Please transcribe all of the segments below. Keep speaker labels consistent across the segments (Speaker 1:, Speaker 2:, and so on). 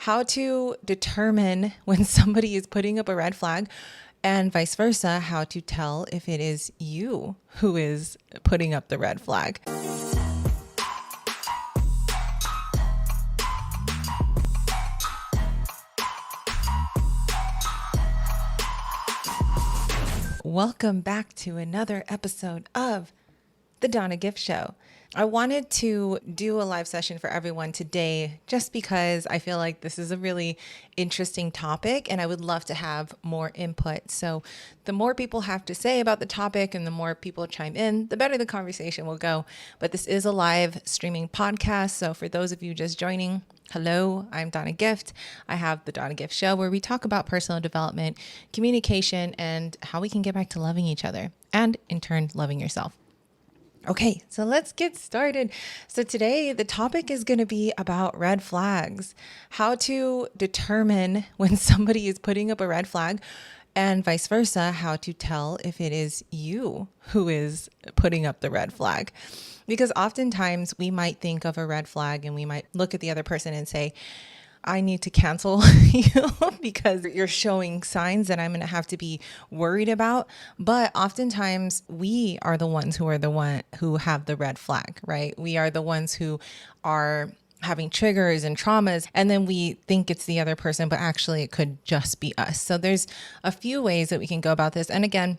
Speaker 1: how to determine when somebody is putting up a red flag, and vice versa, how to tell if it is you who is putting up the red flag. Welcome back to another episode of the Danna Gift Show. I wanted to do a live session for everyone today just because I feel like this is a really interesting topic and I would love to have more input. So the more people have to say about the topic and the more people chime in, the better the conversation will go. But this is a live streaming podcast. So for those of you just joining, hello, I'm Danna Gift. I have the Danna Gift Show where we talk about personal development, communication, and how we can get back to loving each other and in turn, loving yourself. Okay, so let's get started. So today the topic is going to be about red flags, how to determine when somebody is putting up a red flag and vice versa, how to tell if it is you who is putting up the red flag. Because oftentimes we might think of a red flag and we might look at the other person and say, I need to cancel you because you're showing signs that I'm going to have to be worried about. But oftentimes we are the ones who have the red flag, right? We are the ones who are having triggers and traumas, and then we think it's the other person, but actually it could just be us. So there's a few ways that we can go about this. And again,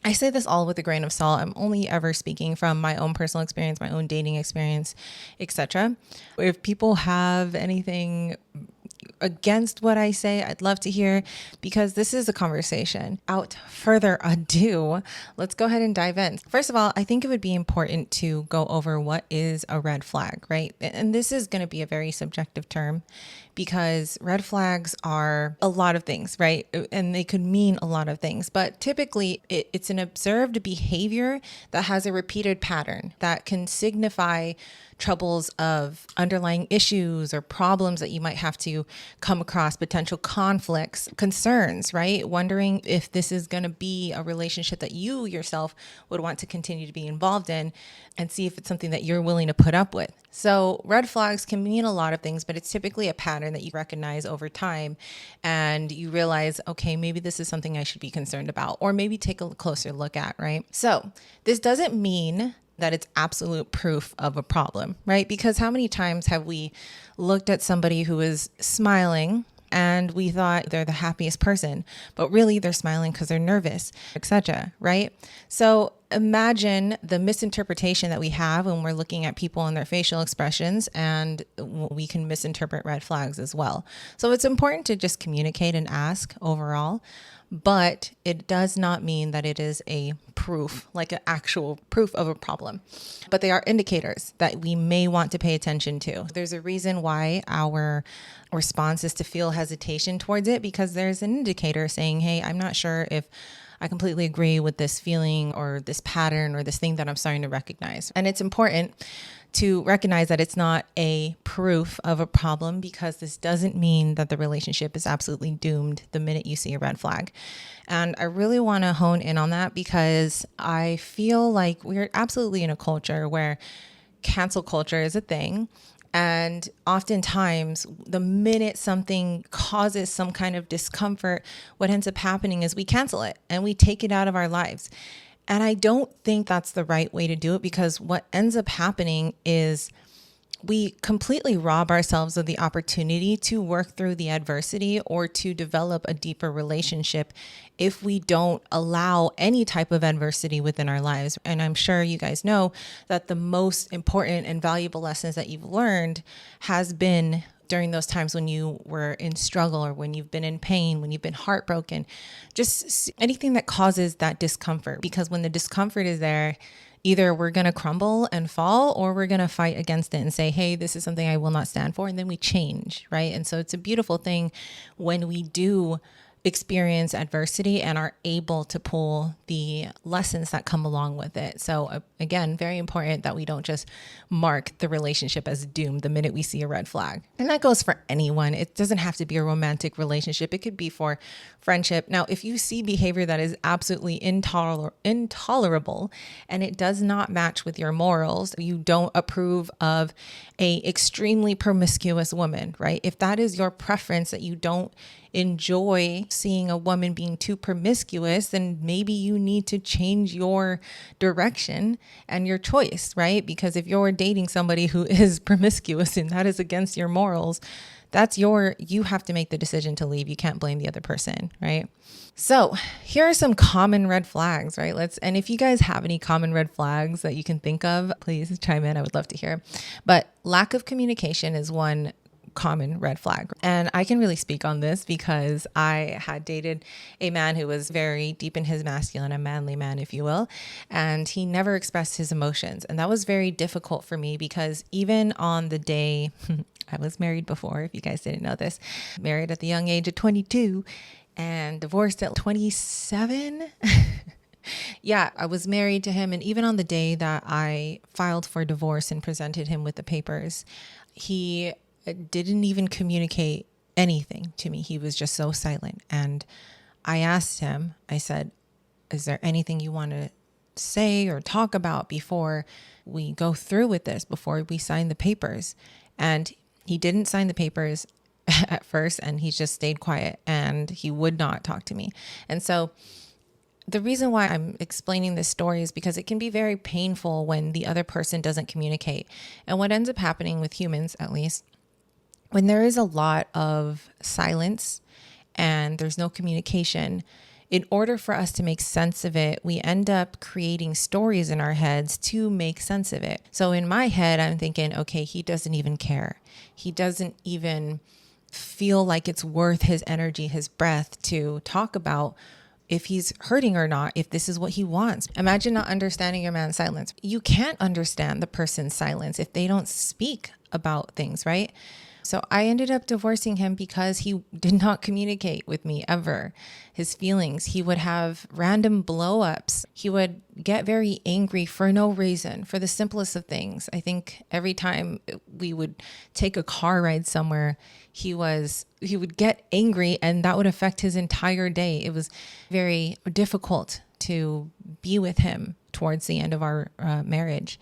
Speaker 1: I say this all with a grain of salt. I'm only ever speaking from my own personal experience, my own dating experience, etc. If people have anything against what I say, I'd love to hear, because this is a conversation. Without further ado, let's go ahead and dive in. First of all, I think it would be important to go over what is a red flag, right? And this is going to be a very subjective term because red flags are a lot of things, right? And they could mean a lot of things, but typically it's an observed behavior that has a repeated pattern that can signify troubles of underlying issues or problems that you might have to come across, potential conflicts, concerns, right? Wondering if this is going to be a relationship that you yourself would want to continue to be involved in and see if it's something that you're willing to put up with. So red flags can mean a lot of things, but it's typically a pattern that you recognize over time and you realize, okay, maybe this is something I should be concerned about, or maybe take a closer look at, right? So this doesn't mean that it's absolute proof of a problem, right? Because how many times have we looked at somebody who is smiling and we thought they're the happiest person, but really they're smiling because they're nervous, etc., right? So imagine the misinterpretation that we have when we're looking at people and their facial expressions, and we can misinterpret red flags as well. So it's important to just communicate and ask overall, but it does not mean that it is a proof, like an actual proof of a problem. But they are indicators that we may want to pay attention to. There's a reason why our response is to feel hesitation towards it, because there's an indicator saying, hey, I'm not sure if I completely agree with this feeling or this pattern or this thing that I'm starting to recognize. And it's important to recognize that it's not a proof of a problem, because this doesn't mean that the relationship is absolutely doomed the minute you see a red flag. And I really want to hone in on that because I feel like we're absolutely in a culture where cancel culture is a thing. And oftentimes, the minute something causes some kind of discomfort, what ends up happening is we cancel it and we take it out of our lives. And I don't think that's the right way to do it, because what ends up happening is we completely rob ourselves of the opportunity to work through the adversity or to develop a deeper relationship if we don't allow any type of adversity within our lives. And I'm sure you guys know that the most important and valuable lessons that you've learned has been during those times when you were in struggle, or when you've been in pain, when you've been heartbroken, just anything that causes that discomfort. Because when the discomfort is there, either we're going to crumble and fall, or we're going to fight against it and say, hey, this is something I will not stand for. And then we change, right? And so it's a beautiful thing when we do experience adversity and are able to pull the lessons that come along with it. So again, very important that we don't just mark the relationship as doomed the minute we see a red flag. And that goes for anyone. It doesn't have to be a romantic relationship. It could be for friendship. Now, if you see behavior that is absolutely intolerable and it does not match with your morals, you don't approve of a extremely promiscuous woman, right? If that is your preference, that you don't enjoy seeing a woman being too promiscuous, then maybe you need to change your direction and your choice, right? Because if you're dating somebody who is promiscuous and that is against your morals, you have to make the decision to leave. You can't blame the other person, right? So here are some common red flags, right? And if you guys have any common red flags that you can think of, please chime in. I would love to hear. But lack of communication is one common red flag. And I can really speak on this because I had dated a man who was very deep in his masculine, a manly man, if you will. And he never expressed his emotions. And that was very difficult for me because even on the day, I was married before, if you guys didn't know this, married at the young age of 22 and divorced at 27. Yeah, I was married to him. And even on the day that I filed for divorce and presented him with the papers, he didn't even communicate anything to me. He was just so silent. And I asked him, I said, is there anything you want to say or talk about before we go through with this, before we sign the papers? And he didn't sign the papers at first, and he just stayed quiet and he would not talk to me. And so the reason why I'm explaining this story is because it can be very painful when the other person doesn't communicate. And what ends up happening with humans, at least, when there is a lot of silence and there's no communication, in order for us to make sense of it, we end up creating stories in our heads to make sense of it. So in my head, I'm thinking, okay, he doesn't even care. He doesn't even feel like it's worth his energy, his breath to talk about if he's hurting or not, if this is what he wants. Imagine not understanding your man's silence. You can't understand the person's silence if they don't speak about things, right? So I ended up divorcing him because he did not communicate with me ever. His feelings, he would have random blow-ups. He would get very angry for no reason, for the simplest of things. I think every time we would take a car ride somewhere, he would get angry and that would affect his entire day. It was very difficult to be with him towards the end of our marriage.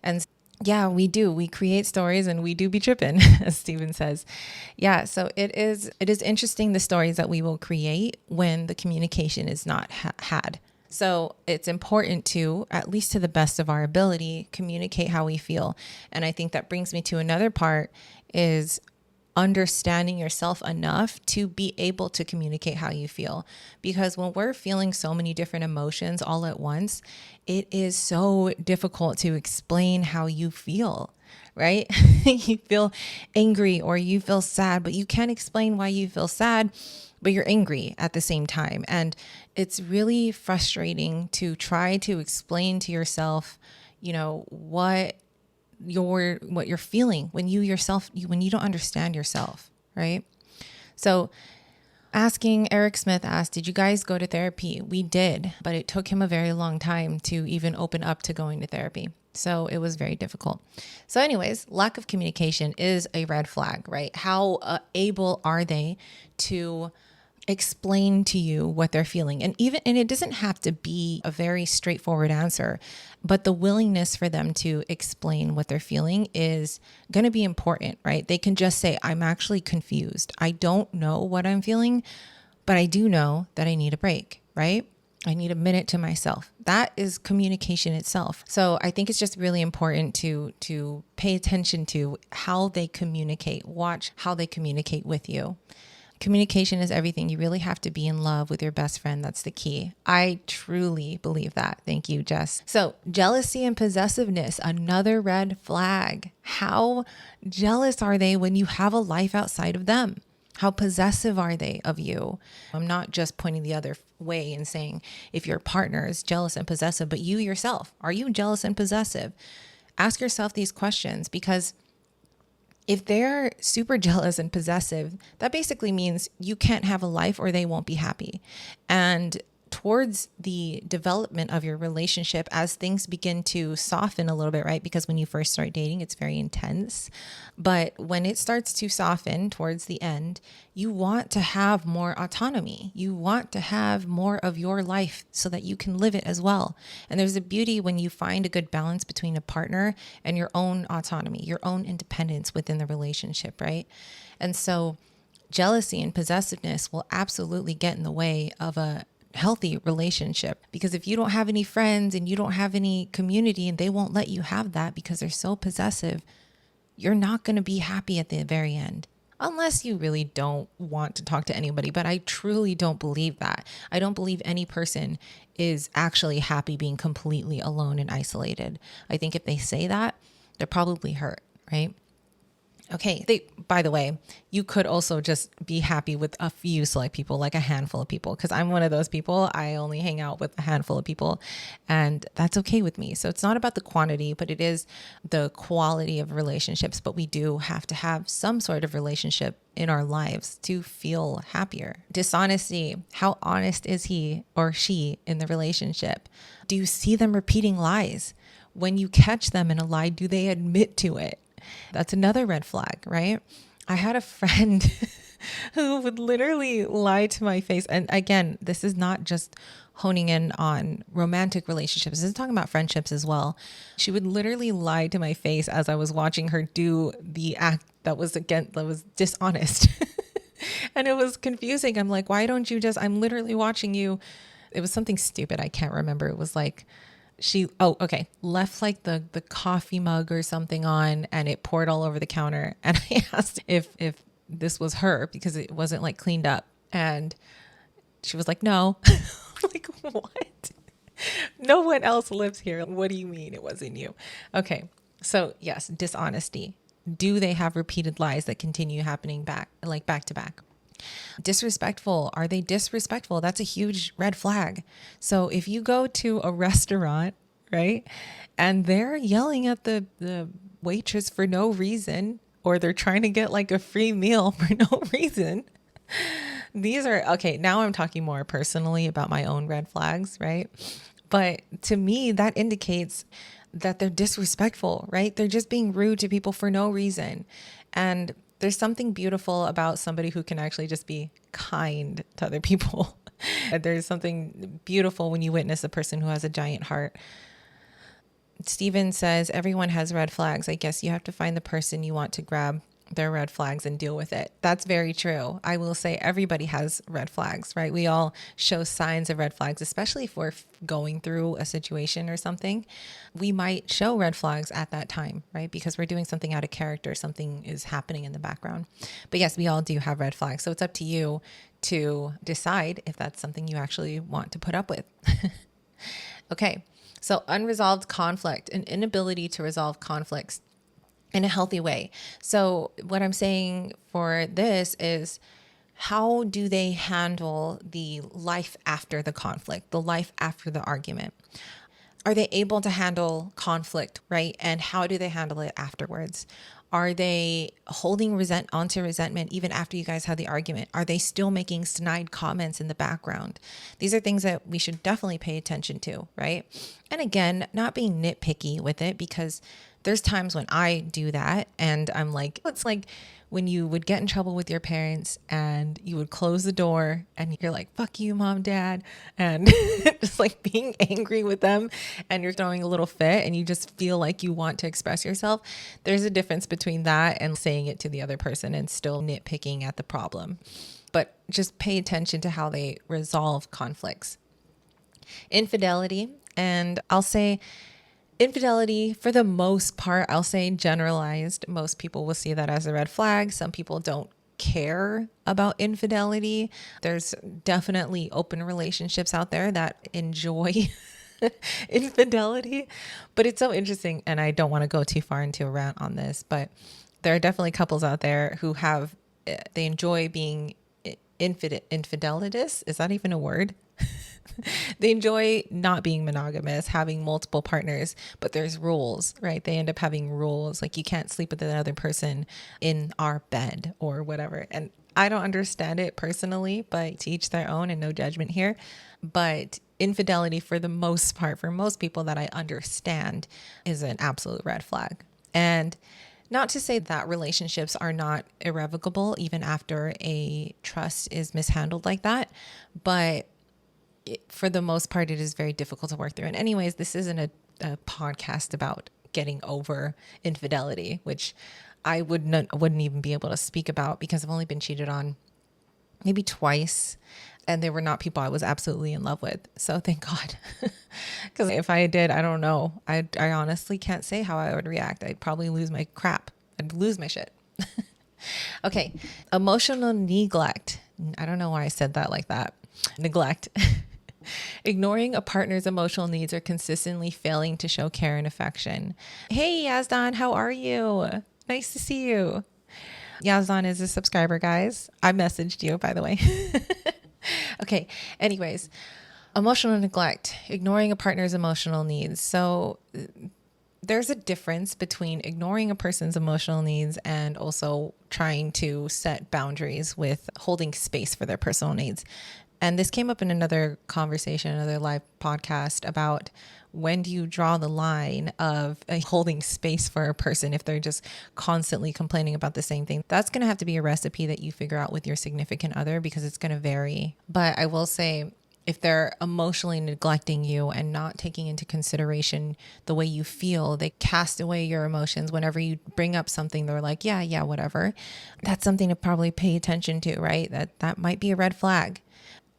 Speaker 1: And yeah, we do. We create stories and we do be tripping, as Stephen says. Yeah, so it is interesting, the stories that we will create when the communication is not had. So it's important to, at least to the best of our ability, communicate how we feel. And I think that brings me to another part, is understanding yourself enough to be able to communicate how you feel. Because when we're feeling so many different emotions all at once, it is so difficult to explain how you feel, right? You feel angry or you feel sad, but you can't explain why you feel sad, but you're angry at the same time. And it's really frustrating to try to explain to yourself, what you're feeling when you don't understand yourself, right? So Eric Smith asked, did you guys go to therapy? We did, but it took him a very long time to even open up to going to therapy. So it was very difficult. So anyways, lack of communication is a red flag, right? How able are they to explain to you what they're feeling? And it doesn't have to be a very straightforward answer, but the willingness for them to explain what they're feeling is going to be important, right? They can just say, I'm actually confused. I don't know what I'm feeling, but I do know that I need a break, right? I need a minute to myself. That is communication itself. So I think it's just really important to pay attention to how they communicate. Watch how they communicate with you. Communication is everything. You really have to be in love with your best friend. That's the key. I truly believe that. Thank you, Jess. So jealousy and possessiveness, another red flag. How jealous are they when you have a life outside of them? How possessive are they of you? I'm not just pointing the other way and saying if your partner is jealous and possessive, but you yourself, are you jealous and possessive? Ask yourself these questions, because If they're super jealous and possessive, that basically means you can't have a life or they won't be happy. And towards the development of your relationship, as things begin to soften a little bit, right? Because when you first start dating, it's very intense. But when it starts to soften towards the end, you want to have more autonomy. You want to have more of your life so that you can live it as well. And there's a beauty when you find a good balance between a partner and your own autonomy, your own independence within the relationship, right? And so jealousy and possessiveness will absolutely get in the way of a healthy relationship, because if you don't have any friends and you don't have any community and they won't let you have that because they're so possessive, you're not going to be happy at the very end. Unless you really don't want to talk to anybody. But I truly don't believe that. I don't believe any person is actually happy being completely alone and isolated. I think if they say that, they're probably hurt, right? Okay. By the way, you could also just be happy with a few select people, like a handful of people, because I'm one of those people. I only hang out with a handful of people, and that's okay with me. So it's not about the quantity, but it is the quality of relationships. But we do have to have some sort of relationship in our lives to feel happier. Dishonesty. How honest is he or she in the relationship? Do you see them repeating lies? When you catch them in a lie, do they admit to it? That's another red flag, right? I had a friend who would literally lie to my face. And again, this is not just honing in on romantic relationships. This is talking about friendships as well. She would literally lie to my face as I was watching her do the act that was dishonest. And it was confusing. I'm like, why don't you I'm literally watching you. It was something stupid. I can't remember. It was like, left like the coffee mug or something on, and it poured all over the counter. And I asked if this was her because it wasn't like cleaned up. And she was like, no. Like, what? No one else lives here. What do you mean it wasn't you? Okay. So yes, dishonesty. Do they have repeated lies that continue happening back to back? Disrespectful. Are they disrespectful? That's a huge red flag. So if you go to a restaurant, right, and they're yelling at the waitress for no reason, or they're trying to get like a free meal for no reason. These are, okay, now I'm talking more personally about my own red flags, right? But to me, that indicates that they're disrespectful, right? They're just being rude to people for no reason. And there's something beautiful about somebody who can actually just be kind to other people. There's something beautiful when you witness a person who has a giant heart. Steven says, everyone has red flags. I guess you have to find the person you want to grab their red flags and deal with it. That's very true. I will say everybody has red flags, right? We all show signs of red flags, especially if we're going through a situation or something. We might show red flags at that time, right? Because we're doing something out of character, something is happening in the background. But yes, we all do have red flags. So it's up to you to decide if that's something you actually want to put up with. Okay. So unresolved conflict, an inability to resolve conflicts in a healthy way. So what I'm saying for this is, how do they handle the life after the conflict, the life after the argument? Are they able to handle conflict, right? And how do they handle it afterwards? Are they holding onto resentment even after you guys had the argument? Are they still making snide comments in the background? These are things that we should definitely pay attention to, right? And again, not being nitpicky with it, because there's times when I do that and I'm like, it's like when you would get in trouble with your parents and you would close the door and you're like, fuck you, mom, dad. And just like being angry with them and you're throwing a little fit and you just feel like you want to express yourself. There's a difference between that and saying it to the other person and still nitpicking at the problem. But just pay attention to how they resolve conflicts. Infidelity. And I'll say, infidelity, for the most part, I'll say generalized. Most people will see that as a red flag. Some people don't care about infidelity. There's definitely open relationships out there that enjoy infidelity. But it's so interesting, and I don't want to go too far into a rant on this, but there are definitely couples out there who they enjoy being infidelitous. Is that even a word? They enjoy not being monogamous, having multiple partners, but there's rules, right? They end up having rules like you can't sleep with another person in our bed or whatever. And I don't understand it personally, but to each their own and no judgment here. But infidelity, for the most part, for most people that I understand, is an absolute red flag. And not to say that relationships are not irrevocable even after a trust is mishandled like that, but for the most part, it is very difficult to work through. And anyways, this isn't a podcast about getting over infidelity, which I wouldn't even be able to speak about because I've only been cheated on maybe twice. And they were not people I was absolutely in love with. So thank God. Because if I did, I don't know. I honestly can't say how I would react. I'd probably lose my crap. I'd lose my shit. Okay. Emotional neglect. I don't know why I said that like that. Neglect. Ignoring a partner's emotional needs or consistently failing to show care and affection. Hey, Yazdan, how are you? Nice to see you. Yazdan is a subscriber, guys. I messaged you, by the way. Okay. Anyways, emotional neglect, ignoring a partner's emotional needs. So there's a difference between ignoring a person's emotional needs and also trying to set boundaries with holding space for their personal needs. And this came up in another conversation, another live podcast about when do you draw the line of holding space for a person if they're just constantly complaining about the same thing. That's going to have to be a recipe that you figure out with your significant other because it's going to vary. But I will say, if they're emotionally neglecting you and not taking into consideration the way you feel, they cast away your emotions. Whenever you bring up something, they're like, yeah, whatever. That's something to probably pay attention to, right? That might be a red flag.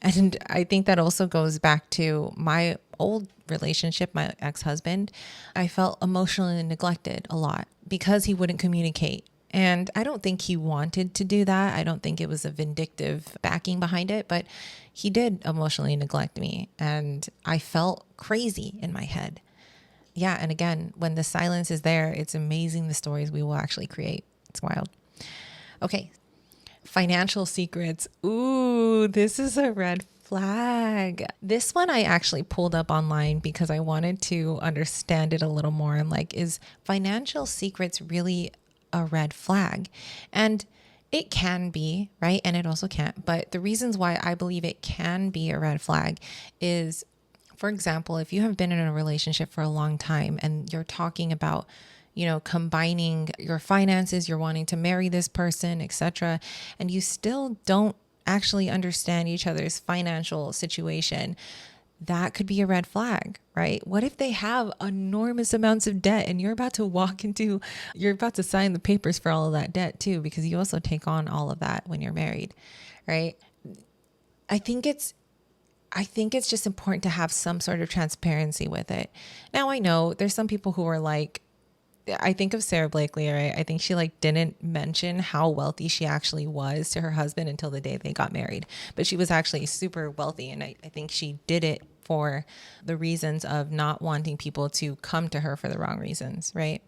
Speaker 1: And I think that also goes back to my old relationship, my ex-husband. I felt emotionally neglected a lot because he wouldn't communicate. And I don't think he wanted to do that. I don't think it was a vindictive backing behind it, but he did emotionally neglect me. And I felt crazy in my head. Yeah. And again, when the silence is there, it's amazing the stories we will actually create. It's wild. Okay. Financial secrets. Ooh, this is a red flag. This one I actually pulled up online because I wanted to understand it a little more. I'm like, is financial secrets really a red flag? And it can be, right? And it also can't. But the reasons why I believe it can be a red flag is, for example, if you have been in a relationship for a long time and you're talking about combining your finances, you're wanting to marry this person, etc., and you still don't actually understand each other's financial situation, that could be a red flag, right? What if they have enormous amounts of debt and you're about to sign the papers for all of that debt too, because you also take on all of that when you're married, right? I think it's just important to have some sort of transparency with it. Now, I know there's some people who are like, I think of Sarah Blakely, right? I think she didn't mention how wealthy she actually was to her husband until the day they got married. But she was actually super wealthy. And I think she did it for the reasons of not wanting people to come to her for the wrong reasons, right?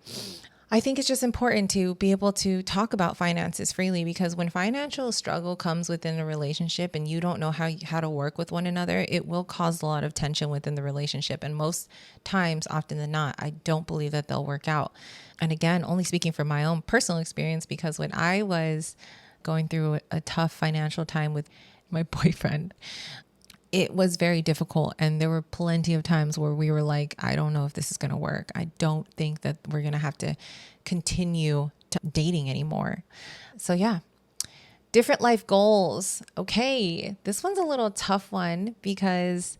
Speaker 1: I think it's just important to be able to talk about finances freely, because when financial struggle comes within a relationship and you don't know how to work with one another, it will cause a lot of tension within the relationship. And most times, often than not, I don't believe that they'll work out. And again, only speaking from my own personal experience, because when I was going through a tough financial time with my boyfriend, it was very difficult. And there were plenty of times where we were like, I don't know if this is going to work. I don't think that we're going to have to continue dating anymore. So yeah, different life goals. Okay. This one's a little tough one because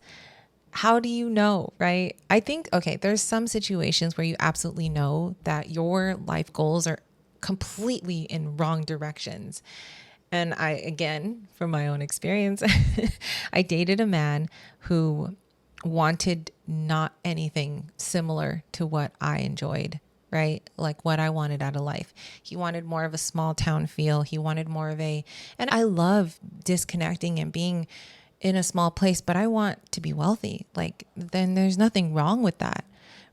Speaker 1: how do you know, right? I think, okay, there's some situations where you absolutely know that your life goals are completely in wrong directions. And I, again, from my own experience, I dated a man who wanted not anything similar to what I enjoyed, right? Like what I wanted out of life. He wanted more of a small town feel. He wanted more of and I love disconnecting and being in a small place, but I want to be wealthy. Then there's nothing wrong with that,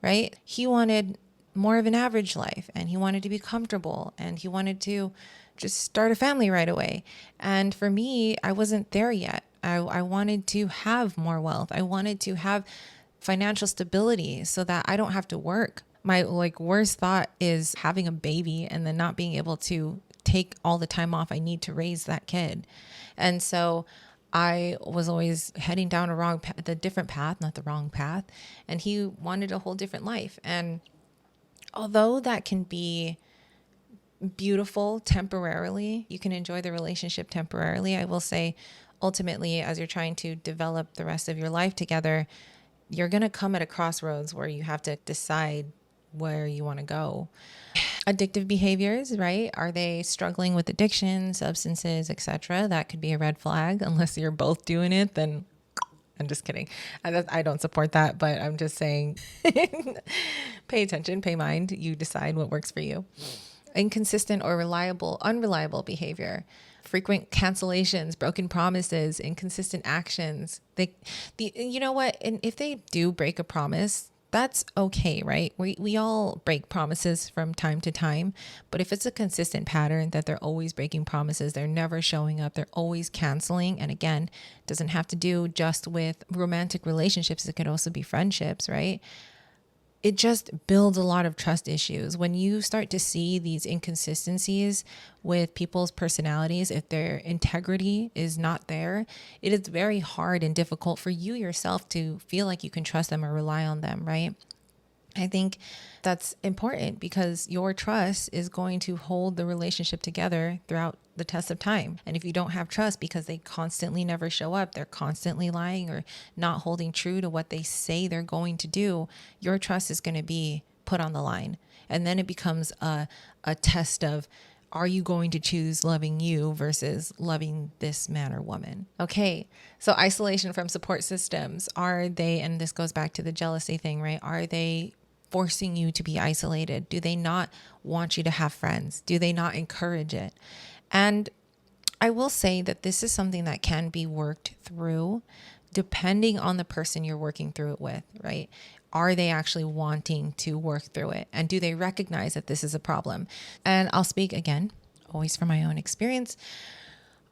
Speaker 1: right? He wanted more of an average life and he wanted to be comfortable and he wanted to just start a family right away. And for me, I wasn't there yet. I wanted to have more wealth. I wanted to have financial stability so that I don't have to work. My worst thought is having a baby and then not being able to take all the time off I need to raise that kid. And so I was always heading down the different path, not the wrong path. And he wanted a whole different life. And although that can be beautiful temporarily, you can enjoy the relationship temporarily, I will say ultimately, as you're trying to develop the rest of your life together, you're going to come at a crossroads where you have to decide where you want to go. Addictive behaviors, right? Are they struggling with addiction, substances, etc.? That could be a red flag. Unless you're both doing it, then I'm just kidding. I don't support that, but I'm just saying pay attention, pay mind. You decide what works for you. Inconsistent or unreliable behavior, frequent cancellations, broken promises, inconsistent actions. You know what? And if they do break a promise, that's okay, right? We all break promises from time to time, but if it's a consistent pattern that they're always breaking promises, they're never showing up, they're always canceling. And again, it doesn't have to do just with romantic relationships. It could also be friendships, right? It just builds a lot of trust issues. When you start to see these inconsistencies with people's personalities, if their integrity is not there, it is very hard and difficult for you yourself to feel like you can trust them or rely on them, right? I think that's important because your trust is going to hold the relationship together throughout the test of time. And if you don't have trust because they constantly never show up, they're constantly lying or not holding true to what they say they're going to do, your trust is going to be put on the line. And then it becomes a test of, are you going to choose loving you versus loving this man or woman? Okay, so isolation from support systems. Are they, and this goes back to the jealousy thing, right? Are they forcing you to be isolated? Do they not want you to have friends? Do they not encourage it? And I will say that this is something that can be worked through depending on the person you're working through it with, right? Are they actually wanting to work through it? And do they recognize that this is a problem? And I'll speak again, always from my own experience.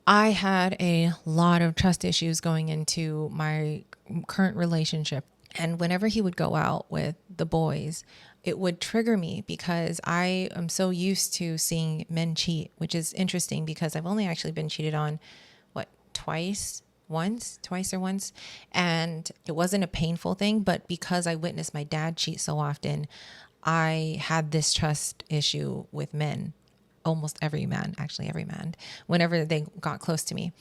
Speaker 1: I had a lot of trust issues going into my current relationship. And whenever he would go out with the boys, it would trigger me because I am so used to seeing men cheat, which is interesting because I've only actually been cheated on, twice or once. And it wasn't a painful thing, but because I witnessed my dad cheat so often, I had this trust issue with men, almost every man, whenever they got close to me.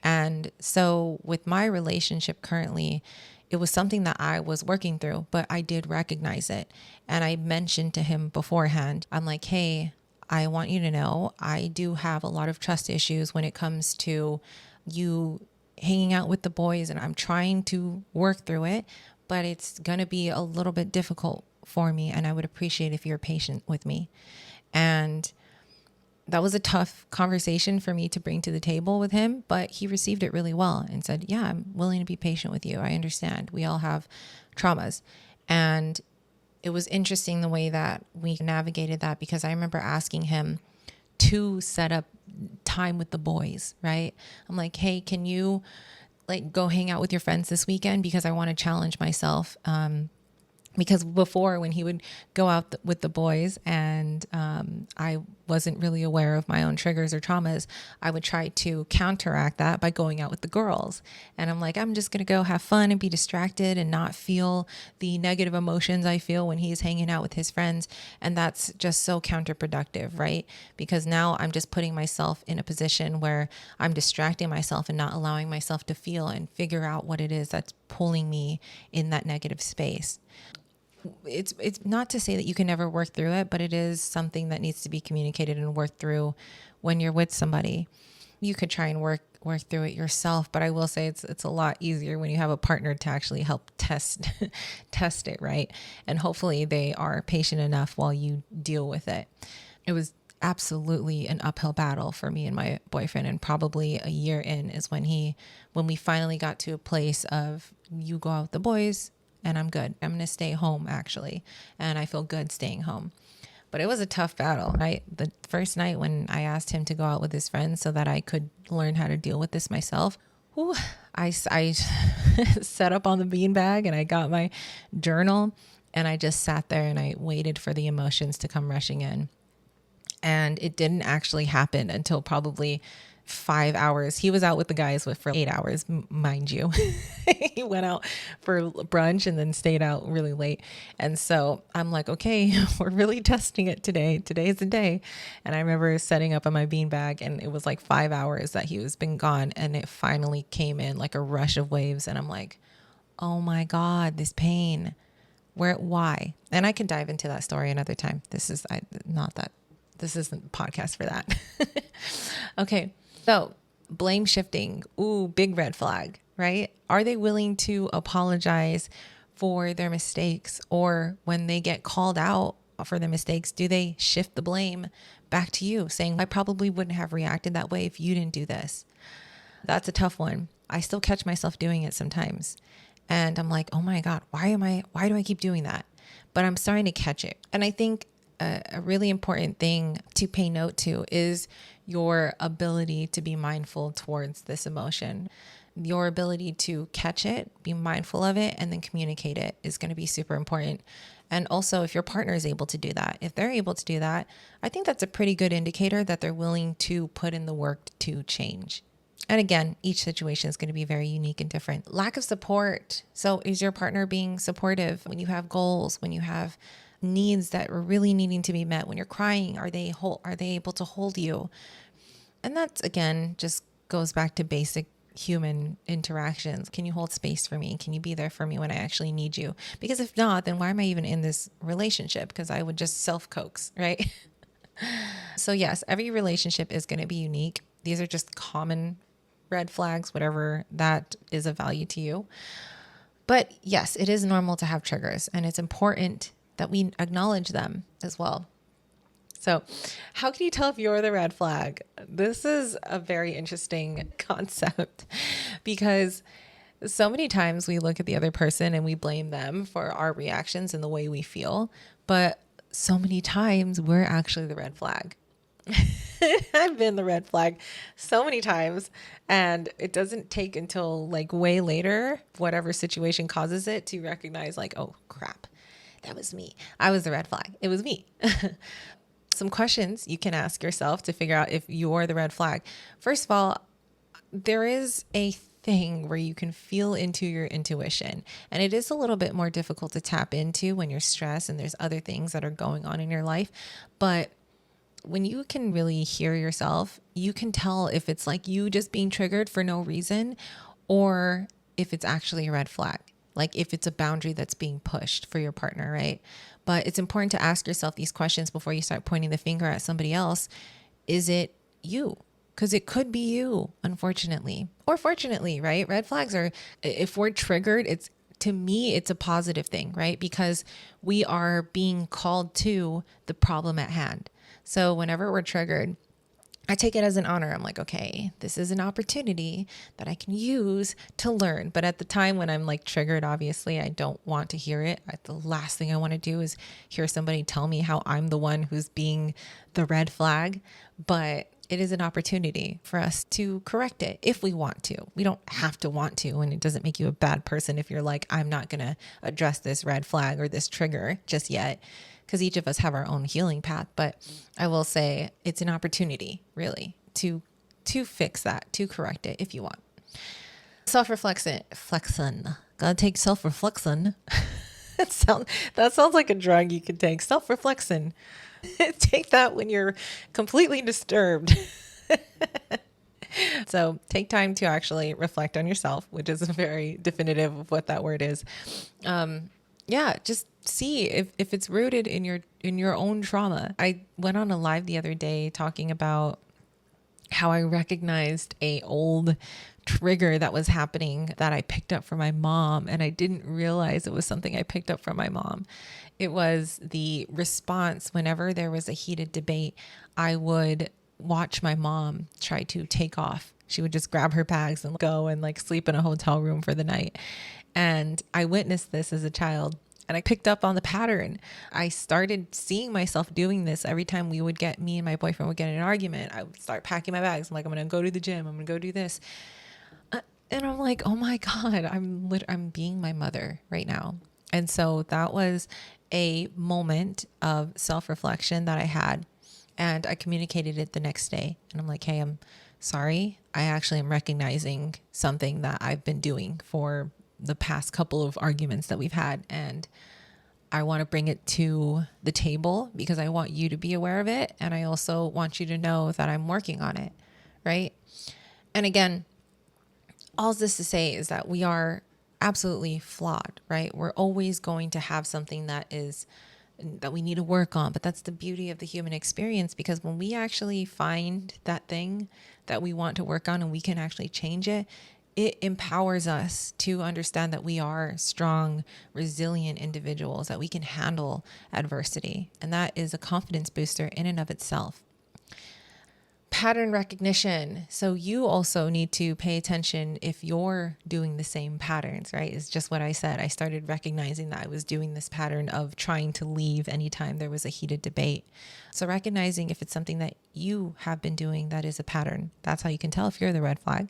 Speaker 1: And so with my relationship currently, it was something that I was working through, but I did recognize it. And I mentioned to him beforehand, I'm like, hey, I want you to know I do have a lot of trust issues when it comes to you hanging out with the boys, and I'm trying to work through it, but it's going to be a little bit difficult for me. And I would appreciate if you're patient with me. And that was a tough conversation for me to bring to the table with him, but he received it really well and said, yeah, I'm willing to be patient with you. I understand. We all have traumas. And it was interesting the way that we navigated that, because I remember asking him to set up time with the boys, right? I'm like, hey, can you go hang out with your friends this weekend? Because I want to challenge myself. Because before, when he would go out with the boys and I wasn't really aware of my own triggers or traumas, I would try to counteract that by going out with the girls. And I'm like, I'm just going to go have fun and be distracted and not feel the negative emotions I feel when he's hanging out with his friends. And that's just so counterproductive, right? Because now I'm just putting myself in a position where I'm distracting myself and not allowing myself to feel and figure out what it is that's pulling me in that negative space. It's not to say that you can never work through it, but it is something that needs to be communicated and worked through when you're with somebody. You could try and work through it yourself, but I will say it's a lot easier when you have a partner to actually help test it, right? And hopefully they are patient enough while you deal with it. It was absolutely an uphill battle for me and my boyfriend, and probably a year in is when we finally got to a place of, you go out with the boys and I'm good. I'm going to stay home, actually. And I feel good staying home. But it was a tough battle, right? The first night when I asked him to go out with his friends so that I could learn how to deal with this myself, Ooh, I set up on the beanbag and I got my journal and I just sat there and I waited for the emotions to come rushing in. And it didn't actually happen until probably 5 hours. He was out with the guys for 8 hours, mind you. He went out for brunch and then stayed out really late. And so I'm like, okay, we're really testing it today. Today's the day. And I remember setting up on my beanbag and it was like 5 hours that he was been gone. And it finally came in like a rush of waves. And I'm like, oh my God, this pain. Why? And I can dive into that story another time. This isn't the podcast for that. Okay. So blame shifting. Ooh, big red flag, right? Are they willing to apologize for their mistakes? Or when they get called out for their mistakes, do they shift the blame back to you saying, I probably wouldn't have reacted that way if you didn't do this? That's a tough one. I still catch myself doing it sometimes. And I'm like, oh my God, why do I keep doing that? But I'm starting to catch it. And I think a really important thing to pay note to is your ability to be mindful towards this emotion. Your ability to catch it, be mindful of it, and then communicate it is going to be super important. And also, if your partner is able to do that, if they're able to do that, I think that's a pretty good indicator that they're willing to put in the work to change. And again, each situation is going to be very unique and different. Lack of support. So is your partner being supportive when you have goals, when you have needs that are really needing to be met? When you're crying, are they able to hold you? And that's, again, just goes back to basic human interactions. Can you hold space for me? Can you be there for me when I actually need you? Because if not, then why am I even in this relationship? Because I would just self-coax, right? So yes, every relationship is going to be unique. These are just common red flags, whatever that is of value to you. But yes, it is normal to have triggers, and it's important that we acknowledge them as well. So how can you tell if you're the red flag? This is a very interesting concept because so many times we look at the other person and we blame them for our reactions and the way we feel. But so many times we're actually the red flag. I've been the red flag so many times, and it doesn't take until like way later, whatever situation causes it, to recognize like, oh crap, that was me. I was the red flag. It was me. Some questions you can ask yourself to figure out if you're the red flag. First of all, there is a thing where you can feel into your intuition, and it is a little bit more difficult to tap into when you're stressed and there's other things that are going on in your life. But when you can really hear yourself, you can tell if it's like you just being triggered for no reason, or if it's actually a red flag, like if it's a boundary that's being pushed for your partner, right? But it's important to ask yourself these questions before you start pointing the finger at somebody else. Is it you? Because it could be you, unfortunately, or fortunately, right? Red flags are, if we're triggered, to me, it's a positive thing, right? Because we are being called to the problem at hand. So whenever we're triggered, I take it as an honor. I'm like, okay, this is an opportunity that I can use to learn. But at the time when I'm like triggered, obviously, I don't want to hear it. The last thing I want to do is hear somebody tell me how I'm the one who's being the red flag. But it is an opportunity for us to correct it if we want to. We don't have to want to, and it doesn't make you a bad person if you're like, I'm not going to address this red flag or this trigger just yet, because each of us have our own healing path. But I will say it's an opportunity, really, to fix that, to correct it if you want. Self-reflection. Gotta take self-reflection. That sounds like a drug you could take. Self-reflection. Take that when you're completely disturbed. So take time to actually reflect on yourself, which is very definitive of what that word is. Just see if it's rooted in your own trauma. I went on a live the other day talking about how I recognized a old trigger that was happening that I picked up from my mom, and I didn't realize it was something I picked up from my mom. It was the response whenever there was a heated debate. I would watch my mom try to take off. She would just grab her bags and go and like sleep in a hotel room for the night. And I witnessed this as a child, and I picked up on the pattern. I started seeing myself doing this every time me and my boyfriend would get in an argument. I would start packing my bags. I'm like, I'm going to go to the gym. I'm going to go do this. And I'm like, oh my God, I'm being my mother right now. And so that was a moment of self-reflection that I had, and I communicated it the next day. And I'm like, hey, I'm sorry. I actually am recognizing something that I've been doing for the past couple of arguments that we've had. And I want to bring it to the table because I want you to be aware of it. And I also want you to know that I'm working on it. Right. And again, all this to say is that we are absolutely flawed, right? We're always going to have something that we need to work on. But that's the beauty of the human experience, because when we actually find that thing that we want to work on and we can actually change it, it empowers us to understand that we are strong, resilient individuals, that we can handle adversity. And that is a confidence booster in and of itself. Pattern recognition. So you also need to pay attention if you're doing the same patterns, right? It's just what I said. I started recognizing that I was doing this pattern of trying to leave anytime there was a heated debate. So recognizing if it's something that you have been doing that is a pattern, that's how you can tell if you're the red flag.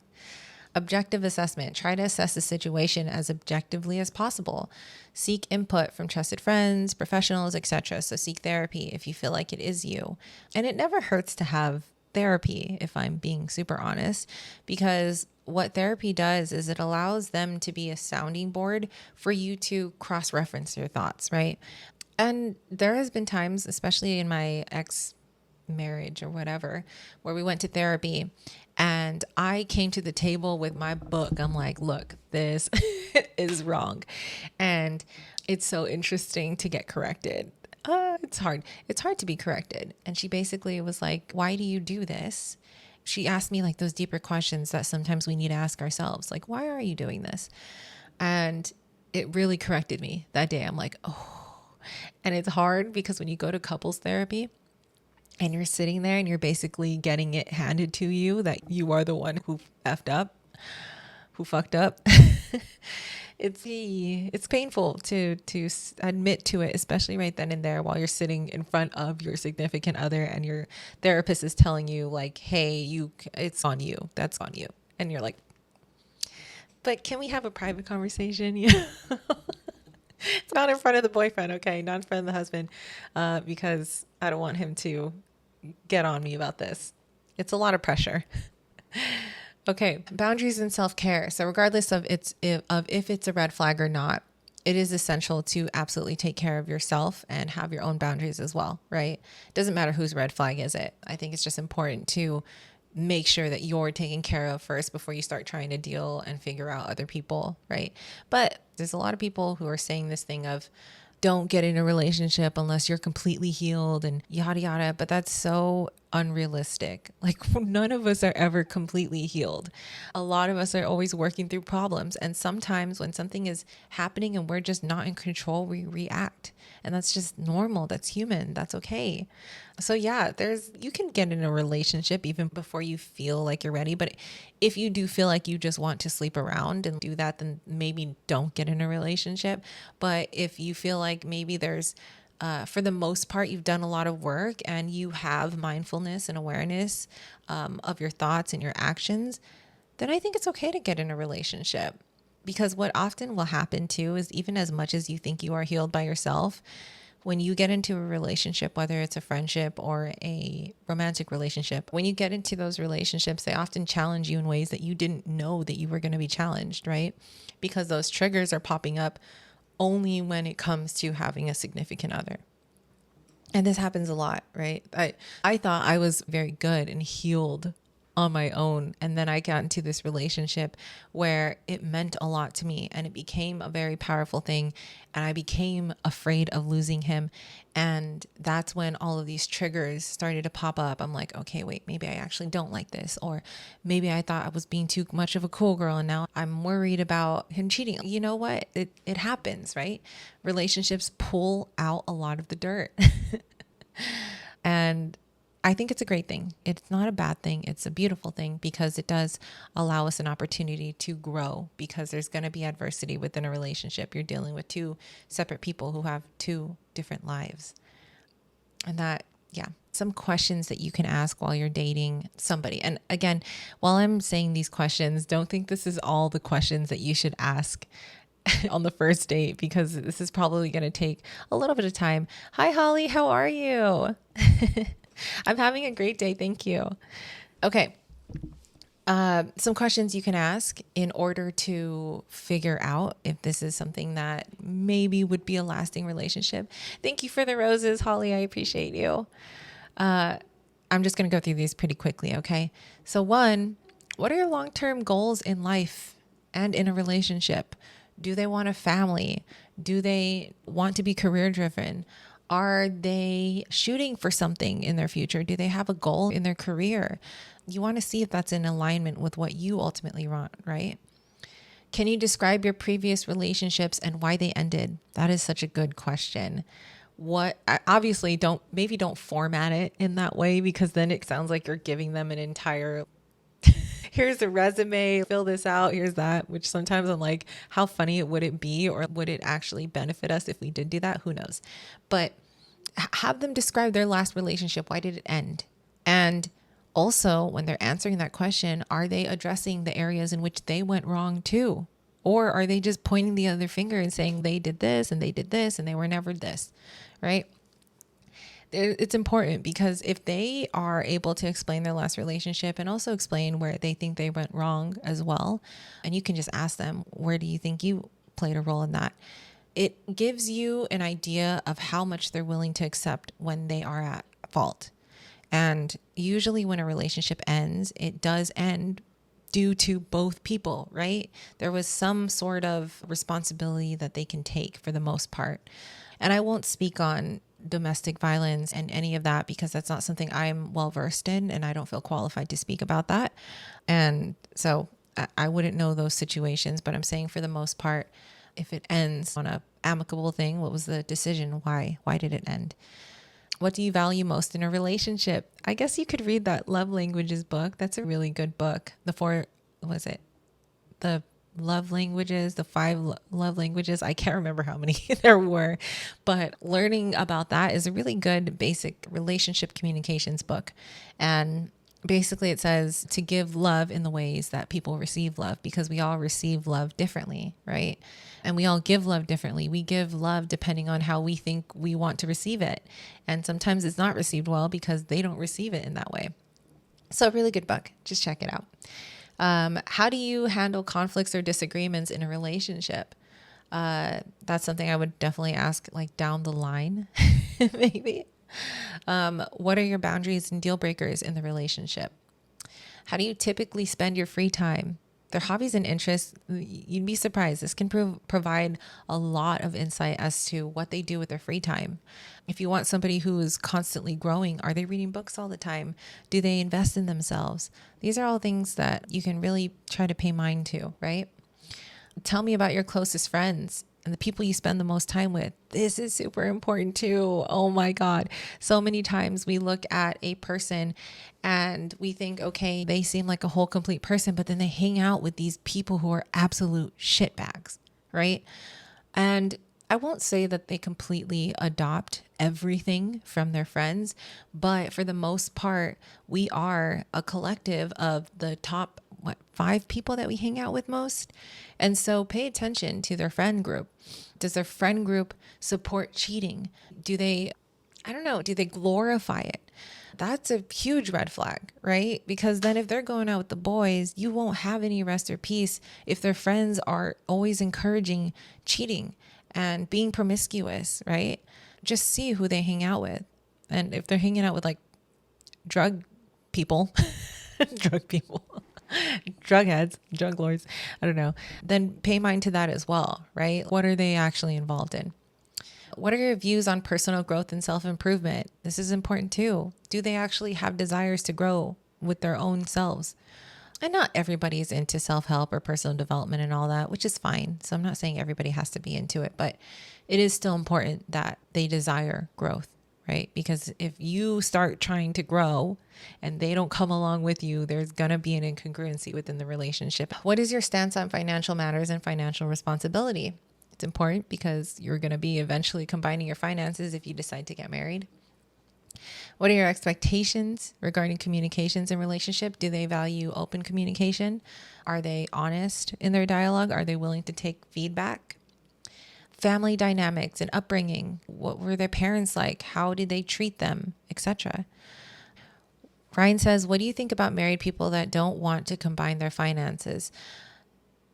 Speaker 1: Objective assessment. Try to assess the situation as objectively as possible. Seek input from trusted friends, professionals, etc. So seek therapy if you feel like it is you. And it never hurts to have therapy, if I'm being super honest, because what therapy does is it allows them to be a sounding board for you to cross-reference your thoughts, right? And there has been times, especially in my ex marriage or whatever, where we went to therapy and I came to the table with my book. I'm like, look, this is wrong. And it's so interesting to get corrected. It's hard. It's hard to be corrected. And she basically was like, why do you do this? She asked me like those deeper questions that sometimes we need to ask ourselves. Like, why are you doing this? And it really corrected me that day. I'm like, oh, and it's hard because when you go to couples therapy and you're sitting there and you're basically getting it handed to you that you are the one who effed up, who fucked up. It's painful to admit to it, especially right then and there while you're sitting in front of your significant other and your therapist is telling you like, hey, it's on you. That's on you. And you're like, but can we have a private conversation? Yeah. It's not in front of the boyfriend. Okay. Not in front of the husband. Because I don't want him to get on me about this. It's a lot of pressure. Okay, boundaries and self-care. So regardless of if it's a red flag or not, it is essential to absolutely take care of yourself and have your own boundaries as well, right? It doesn't matter whose red flag is it. I think it's just important to make sure that you're taken care of first before you start trying to deal and figure out other people, right? But there's a lot of people who are saying this thing of, don't get in a relationship unless you're completely healed and yada yada. But that's so unrealistic. Like none of us are ever completely healed. A lot of us are always working through problems. And sometimes when something is happening and we're just not in control, we react. And that's just normal. That's human. That's okay. So yeah, you can get in a relationship even before you feel like you're ready. But if you do feel like you just want to sleep around and do that, then maybe don't get in a relationship. But if you feel like maybe there's, for the most part, you've done a lot of work and you have mindfulness and awareness of your thoughts and your actions, then I think it's okay to get in a relationship. Because what often will happen too is even as much as you think you are healed by yourself, when you get into a relationship, whether it's a friendship or a romantic relationship, when you get into those relationships, they often challenge you in ways that you didn't know that you were going to be challenged, right? Because those triggers are popping up only when it comes to having a significant other. And this happens a lot, right? I thought I was very good and healed on my own. And then I got into this relationship where it meant a lot to me and it became a very powerful thing. And I became afraid of losing him. And that's when all of these triggers started to pop up. I'm like, okay, wait, maybe I actually don't like this. Or maybe I thought I was being too much of a cool girl and now I'm worried about him cheating. You know what? It happens, right? Relationships pull out a lot of the dirt. And I think it's a great thing. It's not a bad thing. It's a beautiful thing because it does allow us an opportunity to grow, because there's going to be adversity within a relationship. You're dealing with two separate people who have two different lives. And that Yeah. Some questions that you can ask while you're dating somebody. And again, while I'm saying these questions, don't think this is all the questions that you should ask on the first date, because this is probably going to take a little bit of time. Hi, Holly. How are you? I'm having a great day. Thank you. Okay. Some questions you can ask in order to figure out if this is something that maybe would be a lasting relationship. Thank you for the roses, Holly. I appreciate you. I'm just going to go through these pretty quickly. Okay. So one, what are your long-term goals in life and in a relationship? Do they want a family? Do they want to be career driven? Are they shooting for something in their future? Do they have a goal in their career? You want to see if that's in alignment with what you ultimately want, right? Can you describe your previous relationships and why they ended? That is such a good question. Obviously don't format it in that way, because then it sounds like you're giving them an entire here's a resume, fill this out, here's that, which sometimes I'm like, how funny would it be, or would it actually benefit us if we did do that? Who knows? But have them describe their last relationship. Why did it end? And also, when they're answering that question, are they addressing the areas in which they went wrong too? Or are they just pointing the other finger and saying they did this and they did this and they were never this, right? It's important, because if they are able to explain their last relationship and also explain where they think they went wrong as well, and you can just ask them, where do you think you played a role in that? It gives you an idea of how much they're willing to accept when they are at fault. And usually when a relationship ends, it does end due to both people, right? There was some sort of responsibility that they can take for the most part. And I won't speak on domestic violence and any of that, because that's not something I'm well versed in, and I don't feel qualified to speak about that. And so I wouldn't know those situations, but I'm saying for the most part, if it ends on a amicable thing, what was the decision? Why did it end? What do you value most in a relationship? I guess you could read that Love Languages book. That's a really good book. The love languages, the love languages. I can't remember how many there were, but learning about that is a really good basic relationship communications book. And basically it says to give love in the ways that people receive love, because we all receive love differently, right? And we all give love differently. We give love depending on how we think we want to receive it. And sometimes it's not received well because they don't receive it in that way. So a really good book. Just check it out. How do you handle conflicts or disagreements in a relationship? That's something I would definitely ask like down the line, maybe. What are your boundaries and deal breakers in the relationship? How do you typically spend your free time? Their hobbies and interests, you'd be surprised. This can provide a lot of insight as to what they do with their free time. If you want somebody who is constantly growing, are they reading books all the time? Do they invest in themselves? These are all things that you can really try to pay mind to, right? Tell me about your closest friends and the people you spend the most time with. This is super important too. Oh my God. So many times we look at a person and we think, okay, they seem like a whole complete person, but then they hang out with these people who are absolute shitbags, right? And I won't say that they completely adopt everything from their friends, but for the most part, we are a collective of the top 5 people that we hang out with most. And so pay attention to their friend group. Does their friend group support cheating? Do they glorify it? That's a huge red flag, right? Because then if they're going out with the boys, you won't have any rest or peace if their friends are always encouraging cheating and being promiscuous, right? Just see who they hang out with. And if they're hanging out with like drug people, drug heads, drug lords, I don't know, then pay mind to that as well, right? What are they actually involved in? What are your views on personal growth and self-improvement? This is important too. Do they actually have desires to grow with their own selves? And not everybody is into self-help or personal development and all that, which is fine. So I'm not saying everybody has to be into it, but it is still important that they desire growth, right? Because if you start trying to grow and they don't come along with you, there's going to be an incongruency within the relationship. What is your stance on financial matters and financial responsibility? It's important because you're going to be eventually combining your finances if you decide to get married. What are your expectations regarding communications in relationship? Do they value open communication? Are they honest in their dialogue? Are they willing to take feedback? Family dynamics and upbringing. What were their parents like? How did they treat them, etc.? Ryan says, what do you think about married people that don't want to combine their finances?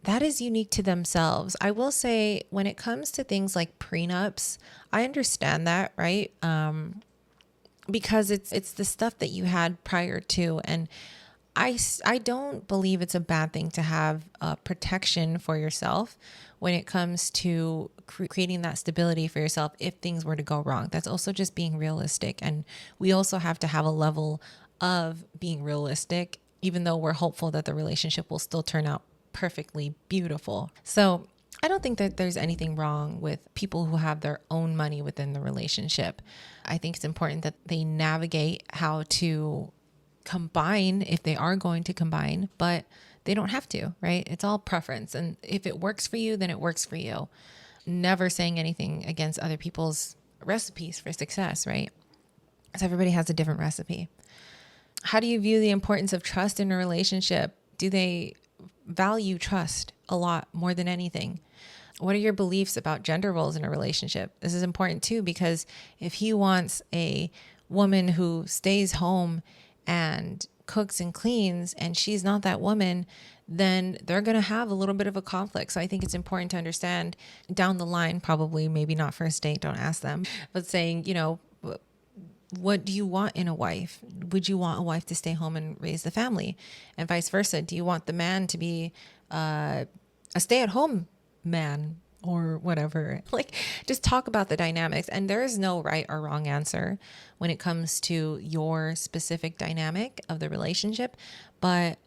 Speaker 1: That is unique to themselves. I will say when it comes to things like prenups, I understand that, right? Because it's the stuff that you had prior to. And I don't believe it's a bad thing to have protection for yourself when it comes to creating that stability for yourself if things were to go wrong. That's also just being realistic. And we also have to have a level of being realistic, even though we're hopeful that the relationship will still turn out perfectly beautiful. So I don't think that there's anything wrong with people who have their own money within the relationship. I think it's important that they navigate how to combine if they are going to combine, but they don't have to, right? It's all preference. And if it works for you, then it works for you. Never saying anything against other people's recipes for success, right? Because everybody has a different recipe. How do you view the importance of trust in a relationship? Do they value trust a lot more than anything? What are your beliefs about gender roles in a relationship? This is important too, because if he wants a woman who stays home and cooks and cleans and she's not that woman, then they're going to have a little bit of a conflict. So I think it's important to understand down the line, probably maybe not first date, don't ask them, but saying, what do you want in a wife? Would you want a wife to stay home and raise the family? And vice versa. Do you want the man to be a stay-at-home man or whatever? Like, just talk about the dynamics. And there is no right or wrong answer when it comes to your specific dynamic of the relationship. But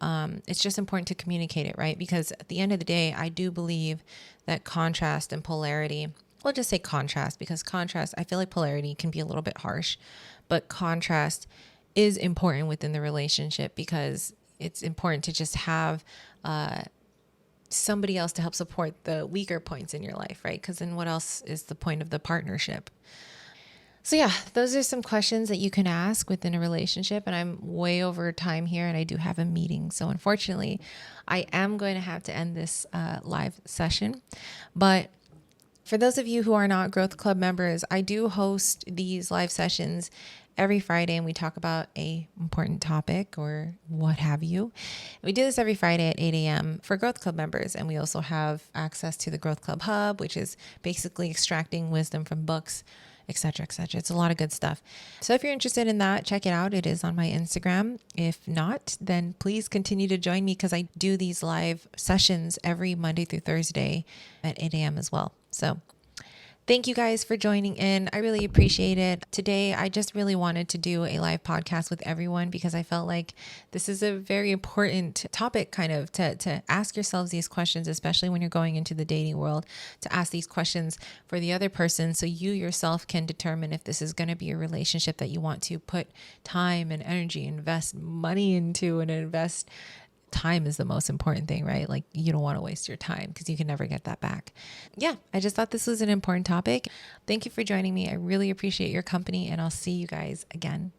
Speaker 1: it's just important to communicate it, right? Because at the end of the day, I do believe that contrast and polarity, we'll just say contrast, because contrast, I feel like polarity can be a little bit harsh, but contrast is important within the relationship because it's important to just have somebody else to help support the weaker points in your life, right? Because then what else is the point of the partnership? So yeah, those are some questions that you can ask within a relationship. And I'm way over time here and I do have a meeting. So unfortunately, I am going to have to end this live session. But for those of you who are not Growth Club members, I do host these live sessions every Friday and we talk about a important topic or what have you. We do this every Friday at 8 a.m. for Growth Club members. And we also have access to the Growth Club Hub, which is basically extracting wisdom from books, etc., etc. It's a lot of good stuff. So if you're interested in that, check it out. It is on my Instagram. If not, then please continue to join me because I do these live sessions every Monday through Thursday at 8 a.m. as well. So thank you guys for joining in. I really appreciate it. Today, I just really wanted to do a live podcast with everyone because I felt like this is a very important topic kind of to ask yourselves these questions, especially when you're going into the dating world, to ask these questions for the other person so you yourself can determine if this is going to be a relationship that you want to put time and energy, invest money into and invest. Time is the most important thing, right? Like you don't want to waste your time because you can never get that back. Yeah, I just thought this was an important topic. Thank you for joining me. I really appreciate your company and I'll see you guys again.